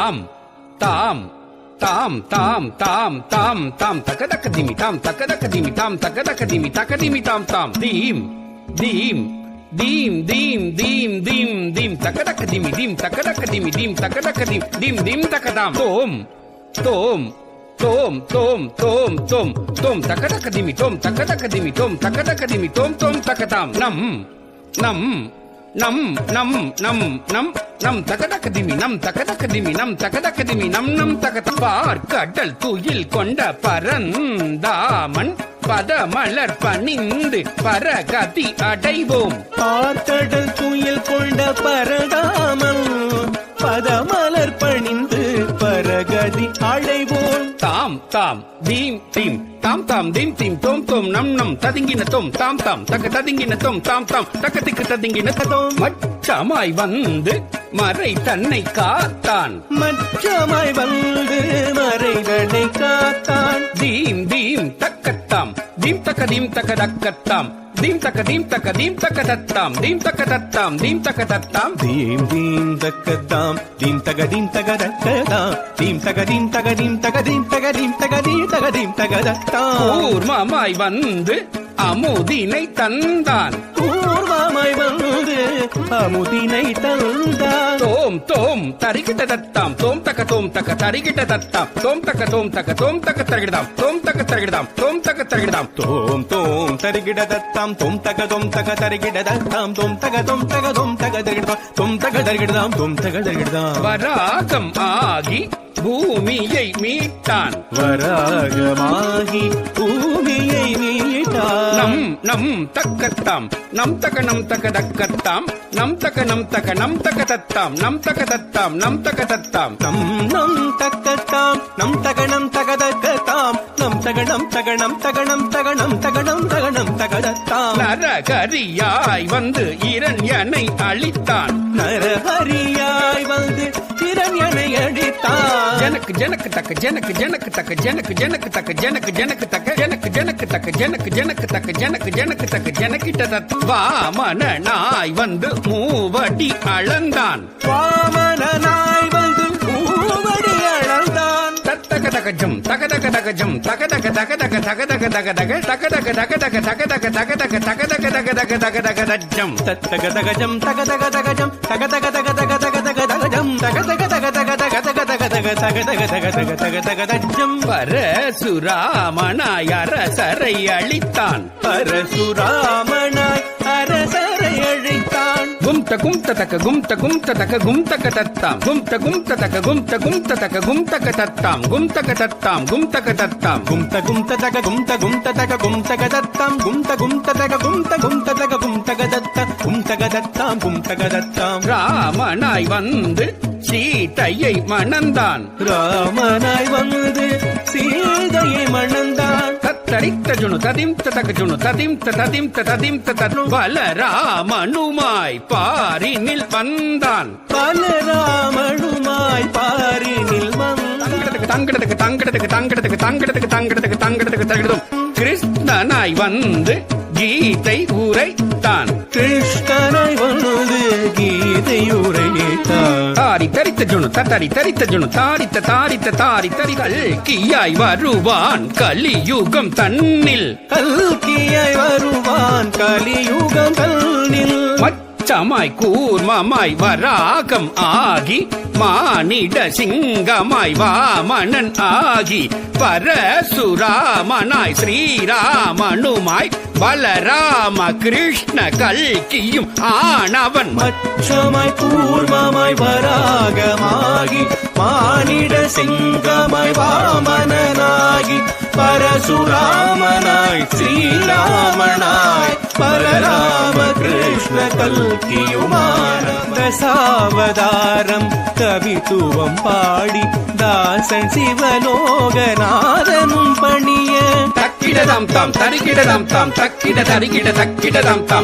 தாம் தாம் தாம் தாம் தாம் தாம் தாம் தகதக திமி தாம் தகதக திமி தாம் தகதக திமி தகதிமி தாம் தாம் தீம் தீம் தீம் தீம் தீம் தீம் தீம் தகதக திமி தீம் தகதக திமி தீம் தகதக திம் தீம் தீம் தகதாம் தோம் தோம் தோம் தோம் தோம் தோம் தோம் தகதக திமி தோம் தகதக திமி தோம் தகதக திமி தோம் தோம் தகதாம் நம் நம் நம் நம் நம் நம் நம் தகதக திமி நம் தகதக திமி நம் தகதக திமி நம் நம் தகத பார்க்கடல் துயில் கொண்ட பரந்தாமன் பதமலர் பணிந்து பரகதி அடைவோம். பார்க்கடல் துயில் கொண்ட பரந்தாமன் பதமலர் பணிந்து பரகதி அடைவோம். தாம் தாம் தீம் தீம் தாம் தாம் தீம் தீம் தோம் தோம் நம் நம் ததிங்கின தோம் தாம் தாம் தக ததிங்கின தோம் தாம் தாம் தகதிக்கு ததிங்கின தோம். மச்சமாய் வந்து மறை தன்னை காத்தான் மச்சமாய் வந்து மறை தன்னை காத்தான். தீம் தீம் தக்கத்தாம் தீம் தக்க தீம் தக்க தக்கத்தாம் தீம் தக்க தீம் தக்க தீம் தக்க தத்தாம் தீம் தக்க தத்தாம் தீம் தக்க தத்தாம் தீம் தீம் தக்கத்தாம் தீம் தக தீம் தக தக்கதாம் தீம் தக தீம் தக தீம் தக தீம் தக தீம் தக தீம் தக தீம் தக தத்தாம். கூர்மமாய் வந்து அமுதினை தந்தான் கூர்மமாய் வந்து அமுதினை தந்தான். தோம் தோம் தரிகிட்ட தத்தாம் தோம் தக்க தரிகிட்ட தத்தாம் தோம் தக்க தரிகிடதாம் தோம் தக்க தரிகிடதாம் தோம் தக்க தரிகிடதாம் தோம் தோம் தரிகிட தத்தாம் தோம் தக்க தரிகிட தத்தாம் தோம் தக்க தரிகிடதாம் தோம் தக்க தரிகிடதாம் தோம் தக்க தரிகிடதாம். வராகம் ஆகி பூமியை மீட்டான் வராகமாகி பூமியை மீட்டான். நம் நம் தக்கத்தாம் நம் தக்க தக்கத்தாம் நம் தக்க தத்தாம் நம் தக்க தத்தாம் நம் தக்க தத்தாம் நம் நம் தக்கத்தாம் நம் தகனம் தகதக்கத்தாம் நம் தகனம் தகனம் தகனம் தகனம் தகனம் தகனம் தகதத்தாம். நரகரியாய் வந்து இரண்யனை அழித்தான் நரஹரியாய் வந்து இரண்யனை அழித்தான். ஜனக்கு ஜனக்கு தக்க ஜனக்கு ஜனக்கு தக்க ஜனக்கு ஜனக்கு தக்க ஜனக்கு ஜனக்கு தக்க ஜனக்கு ஜனக்கு தக்க ஜனக்கு ஜனக்கு தக்க ஜனக்கு ஜனக்கு தக்க ஜனக்கிட்ட தத் வாமனாய் வந்து மூவடி அளந்தான் வாமனாய் வந்து மூவடி அளந்தான். தக்க தகஜம் தகதக தகஜம் தகதக தகதக தகதக தகதக தகதக தகதக தகதக தகதக தகதக தகதக தகதக தஜம் தத்தக தகஜம் தகதக தகஜம் தகதக தகதக தகதக தகஜம் தகதக தகதக தகதக தகதக தகதக தகதக தகதக தஜம். பரசுராமனாய் அரசரை அழித்தான் பரசுராமனாய் அரசரை அழித்தான். கும்த கும்த தக்க கும்த கும்த தக்க கும்தக தத்தாம் கும்த கும்த தக்க கும்த கும்த தக்க கும்தக தத்தாம் கும்தக தத்தாம் கும்தக தத்தாம் கும்த கும்த தக கும்த கும்த தக கும்தக தத்தாம் கும்த கும்த தக கும்த கும்த தக கும்தக தத்தாம் கும்தக தத்தாம் கும்தக தத்தாம். ராமனாய் வந்து சீதையை மணந்தான் ராமனாய் வந்து சீதையை மணந்தான். தத்தரித்த ஜுணு ததிம் தக ஜுணு ததிம் ததிம் ததிம் தது பலராமனுமாய் பாரினில் வந்தான் பலராமனுமாய் பாரினில் வந்தான். தங்கடத்துக்கு தங்கடத்துக்கு தங்கடத்துக்கு தங்கடத்துக்கு தங்கடத்துக்கு தங்கடத்துக்கு தங்கடும் கிருஷ்ணனாய் வந்து கீதை உரைத்தான் கிருஷ்ணனாய் வந்து கீதை உரைத்தான். தாரி தரித்த ஜுணு தரி தரித்த ஜுணு தாரித்த தாரித்த தாரி தரிகள் கீயாய் வருவான் கலியுகம் தன்னில் கல்கியாய் வருவான் கலியுகம் தன்னில். மச்சமாய் கூர்மமாய் வராகம் ஆகி மானிட சிங்கமாய் வாமனன் ஆகி பரசுராமனாய் ஸ்ரீராமனுமாய் பலராம கிருஷ்ண கல்கியும் ஆனவன். மச்சமாய் கூர்மமாய் வராகமாகி மானிட சிங்கமாய் வாமனனாகி பரசுராமனாய் ஸ்ரீராமனாய் பலராம கிருஷ்ண கல்கியுமான. தசாவதாரம் கவித்துவம் பாடி தாசன் சிவலோகநாதனும் பணிய தக்கிடதாம் தாம் தரிகிடதாம் தாம் தக்கிட தரிகிட தக்கிடதாம் தாம்